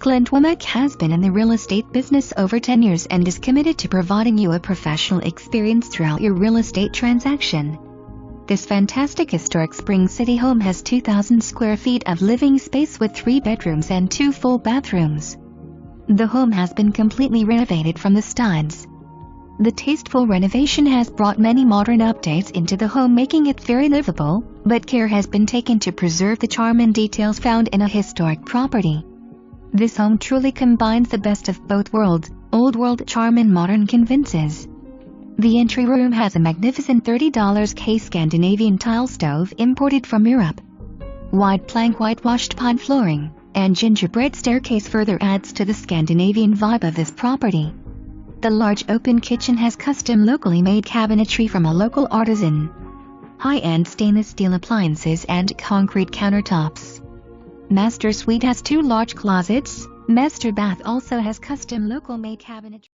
Clint Womack has been in the real estate business over 10 years and is committed to providing you a professional experience throughout your real estate transaction. This fantastic historic Spring City home has 2,000 square feet of living space with 3 bedrooms and 2 full bathrooms. The home has been completely renovated from the studs. The tasteful renovation has brought many modern updates into the home, making it very livable, but care has been taken to preserve the charm and details found in a historic property. This home truly combines the best of both worlds, old world charm and modern conveniences. The entry room has a magnificent $30K Scandinavian tile stove imported from Europe. Wide plank whitewashed pine flooring and gingerbread staircase further adds to the Scandinavian vibe of this property. The large open kitchen has custom locally made cabinetry from a local artisan. High-end stainless steel appliances and concrete countertops. Master suite has 2 large closets. Master bath also has custom local made cabinetry.